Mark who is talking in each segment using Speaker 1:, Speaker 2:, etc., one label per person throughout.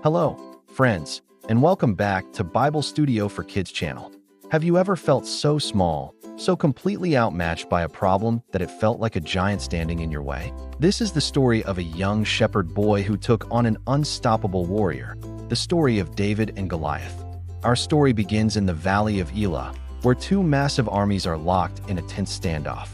Speaker 1: Hello, friends, and welcome back to Bible Studio for Kids channel. Have you ever felt so small, so completely outmatched by a problem that it felt like a giant standing in your way? This is the story of a young shepherd boy who took on an unstoppable warrior, the story of David and Goliath. Our story begins in the Valley of Elah, where two massive armies are locked in a tense standoff.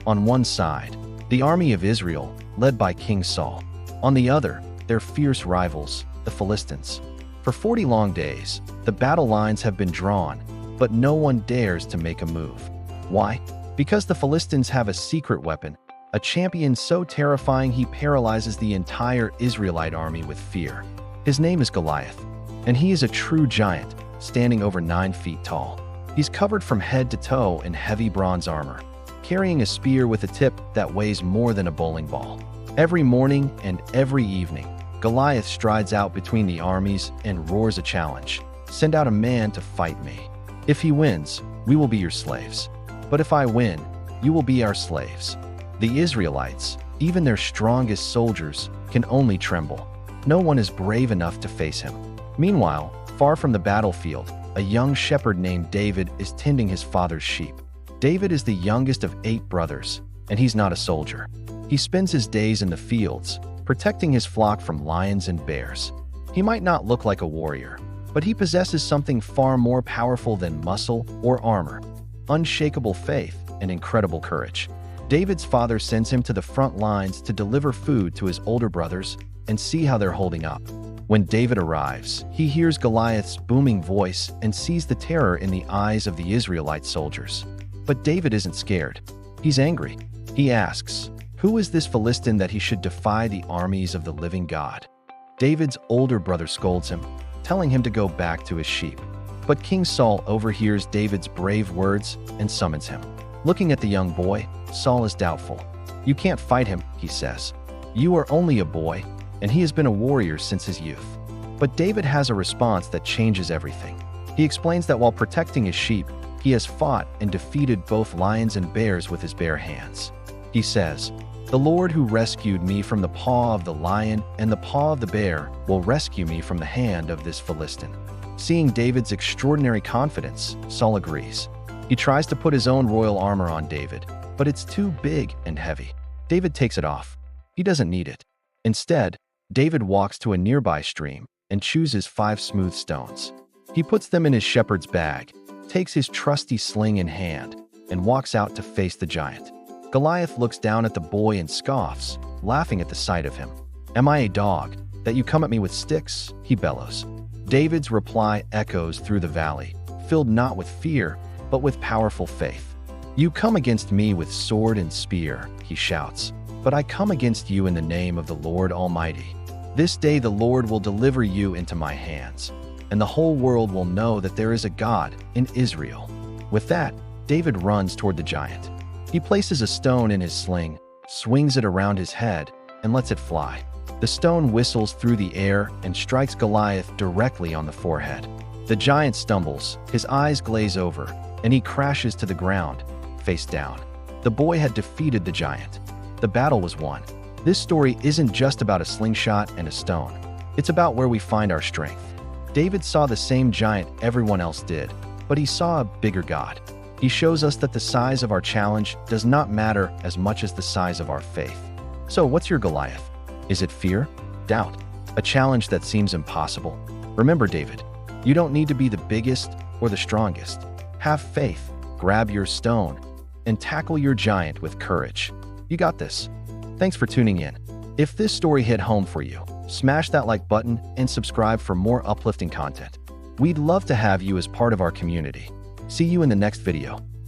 Speaker 1: On one side, the army of Israel, led by King Saul. On the other, their fierce rivals, the Philistines. For 40 long days, the battle lines have been drawn, but no one dares to make a move. Why? Because the Philistines have a secret weapon, a champion so terrifying he paralyzes the entire Israelite army with fear. His name is Goliath, and he is a true giant, standing over 9 feet tall. He's covered from head to toe in heavy bronze armor, carrying a spear with a tip that weighs more than a bowling ball. Every morning and every evening, Goliath strides out between the armies and roars a challenge. Send out a man to fight me. If he wins, we will be your slaves. But if I win, you will be our slaves. The Israelites, even their strongest soldiers, can only tremble. No one is brave enough to face him. Meanwhile, far from the battlefield, a young shepherd named David is tending his father's sheep. David is the youngest of 8 brothers, and he's not a soldier. He spends his days in the fields, protecting his flock from lions and bears. He might not look like a warrior, but he possesses something far more powerful than muscle or armor: unshakable faith and incredible courage. David's father sends him to the front lines to deliver food to his older brothers and see how they're holding up. When David arrives, he hears Goliath's booming voice and sees the terror in the eyes of the Israelite soldiers. But David isn't scared. He's angry. He asks, "Who is this Philistine that he should defy the armies of the living God?" David's older brother scolds him, telling him to go back to his sheep. But King Saul overhears David's brave words and summons him. Looking at the young boy, Saul is doubtful. "You can't fight him," he says. "You are only a boy, and he has been a warrior since his youth." But David has a response that changes everything. He explains that while protecting his sheep, he has fought and defeated both lions and bears with his bare hands. He says, "The Lord who rescued me from the paw of the lion and the paw of the bear will rescue me from the hand of this Philistine." Seeing David's extraordinary confidence, Saul agrees. He tries to put his own royal armor on David, but it's too big and heavy. David takes it off. He doesn't need it. Instead, David walks to a nearby stream and chooses 5 smooth stones. He puts them in his shepherd's bag, takes his trusty sling in hand, and walks out to face the giant. Goliath looks down at the boy and scoffs, laughing at the sight of him. "Am I a dog, that you come at me with sticks?" he bellows. David's reply echoes through the valley, filled not with fear, but with powerful faith. "You come against me with sword and spear," he shouts, "but I come against you in the name of the Lord Almighty. This day the Lord will deliver you into my hands, and the whole world will know that there is a God in Israel." With that, David runs toward the giant. He places a stone in his sling, swings it around his head, and lets it fly. The stone whistles through the air and strikes Goliath directly on the forehead. The giant stumbles, his eyes glaze over, and he crashes to the ground, face down. The boy had defeated the giant. The battle was won. This story isn't just about a slingshot and a stone. It's about where we find our strength. David saw the same giant everyone else did, but he saw a bigger God. He shows us that the size of our challenge does not matter as much as the size of our faith. So what's your Goliath? Is it fear? Doubt? A challenge that seems impossible? Remember, David, you don't need to be the biggest or the strongest. Have faith, grab your stone, and tackle your giant with courage. You got this. Thanks for tuning in. If this story hit home for you, smash that like button and subscribe for more uplifting content. We'd love to have you as part of our community. See you in the next video.